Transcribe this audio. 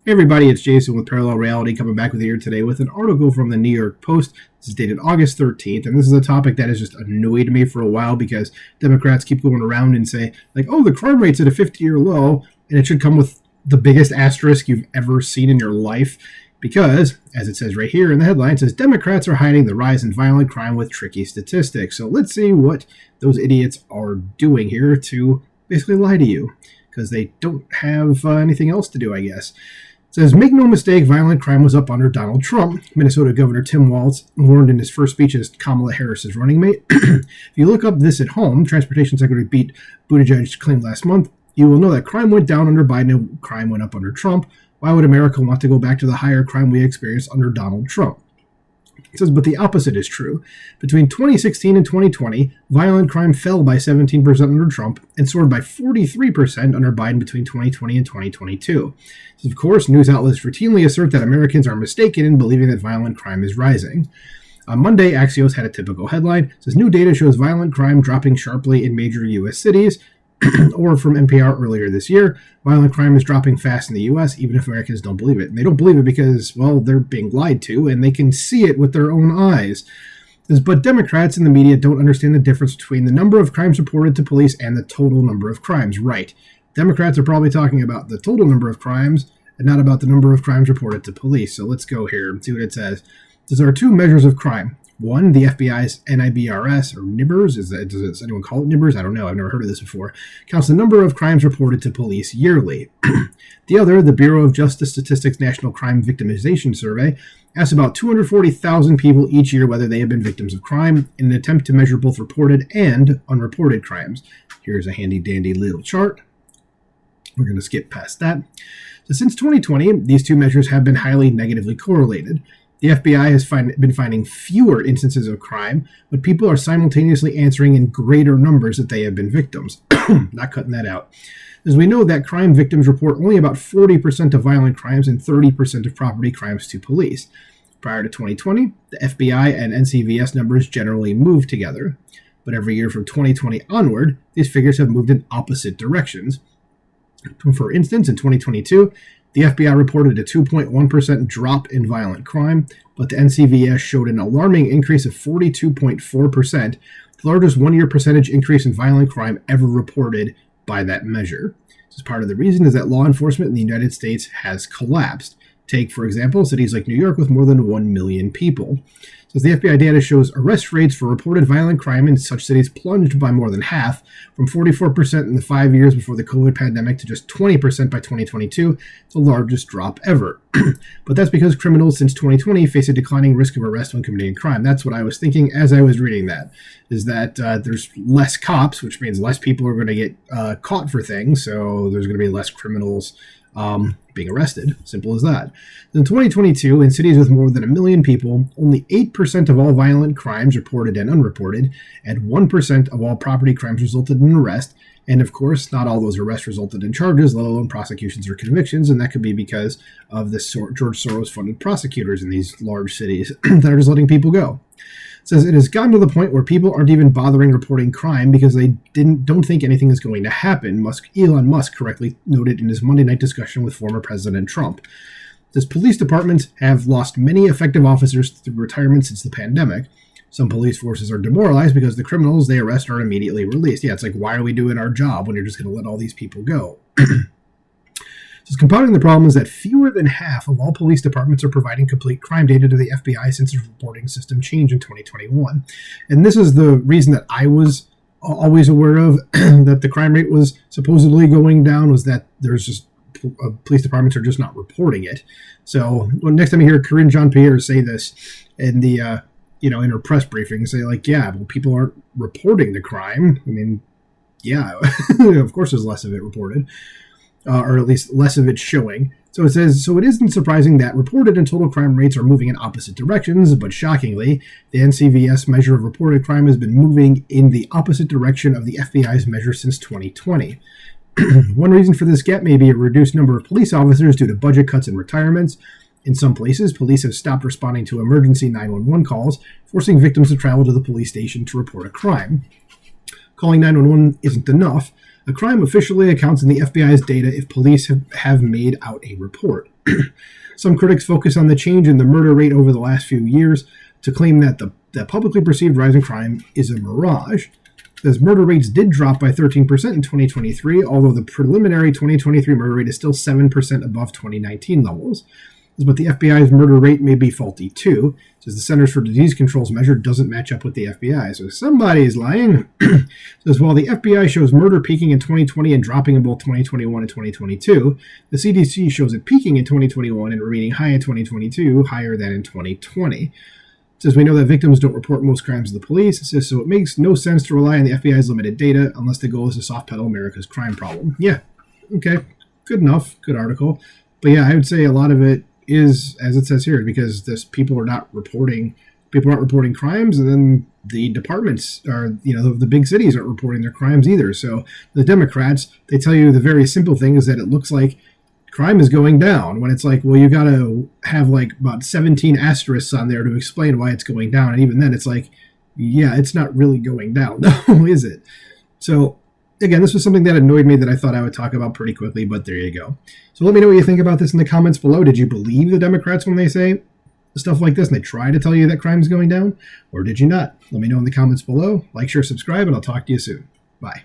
Hey everybody, it's Jason with Parallel Reality coming back with you here today with an article from the New York Post. This is dated August 13th, and this is a topic that has just annoyed me for a while because Democrats keep going around and say, like, oh, the crime rate's at a 50-year low, and it should come with the biggest asterisk you've ever seen in your life because, as it says right here in the headline, it says Democrats are hiding the rise in violent crime with tricky statistics. So let's see what those idiots are doing here to basically lie to you because they don't have anything else to do, I guess. It says, make no mistake, violent crime was up under Donald Trump. Minnesota Governor Tim Walz warned in his first speech as Kamala Harris's running mate. If you look up this at home, Transportation Secretary Pete Buttigieg claimed last month, you will know that crime went down under Biden and crime went up under Trump. Why would America want to go back to the higher crime we experienced under Donald Trump? It says, but the opposite is true. Between 2016 and 2020, violent crime fell by 17% under Trump and soared by 43% under Biden between 2020 and 2022. So, of course, news outlets routinely assert that Americans are mistaken in believing that violent crime is rising. On Monday, Axios had a typical headline. It says, new data shows violent crime dropping sharply in major U.S. cities. Or from NPR earlier this year, violent crime is dropping fast in the U.S., even if Americans don't believe it. And they don't believe it because, well, they're being lied to, and they can see it with their own eyes. But Democrats in the media don't understand the difference between the number of crimes reported to police and the total number of crimes. Right. Democrats are probably talking about the total number of crimes and not about the number of crimes reported to police. So let's go here and see what it says. There are two measures of crime. One, the FBI's NIBRS, or NIBRS, does anyone call it NIBRS? I don't know, I've never heard of this before, counts the number of crimes reported to police yearly. The other, the Bureau of Justice Statistics National Crime Victimization Survey, asks about 240,000 people each year whether they have been victims of crime in an attempt to measure both reported and unreported crimes. Here's a handy-dandy little chart. We're going to skip past that. So since 2020, these two measures have been highly negatively correlated. The FBI has been finding fewer instances of crime, but people are simultaneously answering in greater numbers that they have been victims. Not cutting that out. As we know that crime victims report only about 40% of violent crimes and 30% of property crimes to police. Prior to 2020, the FBI and NCVS numbers generally moved together. But every year from 2020 onward, these figures have moved in opposite directions. For instance, in 2022, the FBI reported a 2.1% drop in violent crime, but the NCVS showed an alarming increase of 42.4%, the largest one-year percentage increase in violent crime ever reported by that measure. This is part of the reason is that law enforcement in the United States has collapsed. Take, for example, cities like New York with more than 1 million people. So the FBI data shows arrest rates for reported violent crime in such cities plunged by more than half, from 44% in the 5 years before the COVID pandemic to just 20% by 2022, the largest drop ever. But that's because criminals since 2020 face a declining risk of arrest when committing crime. That's what I was thinking as I was reading that, is that there's less cops, which means less people are going to get caught for things, so there's going to be less criminals being arrested. Simple as that. In 2022, in cities with more than 1 million people, only 8% of all violent crimes reported and unreported, and 1% of all property crimes resulted in arrest. And of course, not all those arrests resulted in charges, let alone prosecutions or convictions, and that could be because of the George Soros-funded prosecutors in these large cities that are just letting people go. It says it has gotten to the point where people aren't even bothering reporting crime because they don't think anything is going to happen, Elon Musk correctly noted in his Monday night discussion with former President Trump. This police departments have lost many effective officers through retirement since the pandemic. Some police forces are demoralized because the criminals they arrest are immediately released. Yeah, it's like, why are we doing our job when you're just going to let all these people go? So compounding the problem is that fewer than half of all police departments are providing complete crime data to the FBI since its reporting system changed in 2021. And this is the reason that I was always aware of that the crime rate was supposedly going down, was that there's just police departments are just not reporting it. So next time you hear Karine Jean-Pierre say this in the in her press briefing, say like, yeah, well, people aren't reporting the crime. I mean, yeah, of course there's less of it reported. Or at least less of it showing. So it says, so it isn't surprising that reported and total crime rates are moving in opposite directions, but shockingly, the NCVS measure of reported crime has been moving in the opposite direction of the FBI's measure since 2020. One reason for this gap may be a reduced number of police officers due to budget cuts and retirements. In some places, police have stopped responding to emergency 911 calls, forcing victims to travel to the police station to report a crime. Calling 911 isn't enough. A crime officially accounts in the FBI's data if police have made out a report. Some critics focus on the change in the murder rate over the last few years to claim that the publicly perceived rise in crime is a mirage. As murder rates did drop by 13% in 2023, although the preliminary 2023 murder rate is still 7% above 2019 levels. But the FBI's murder rate may be faulty too, says the Centers for Disease Control's measure doesn't match up with the FBI. So somebody is lying. Says while the FBI shows murder peaking in 2020 and dropping in both 2021 and 2022, the CDC shows it peaking in 2021 and remaining high in 2022, higher than in 2020. It says we know that victims don't report most crimes to the police. It says so it makes no sense to rely on the FBI's limited data unless the goal is to soft pedal America's crime problem. Yeah, okay, good enough, good article. But yeah, I would say a lot of it is, as it says here, because people aren't reporting crimes, and then the departments are, the big cities aren't reporting their crimes either. So the Democrats, they tell you the very simple thing is that it looks like crime is going down, when it's like, well, you got to have like about 17 asterisks on there to explain why it's going down. And even then it's like, yeah, it's not really going down. No, is it? So again, this was something that annoyed me that I thought I would talk about pretty quickly, but there you go. So let me know what you think about this in the comments below. Did you believe the Democrats when they say stuff like this and they try to tell you that crime is going down? Or did you not? Let me know in the comments below. Like, share, subscribe, and I'll talk to you soon. Bye.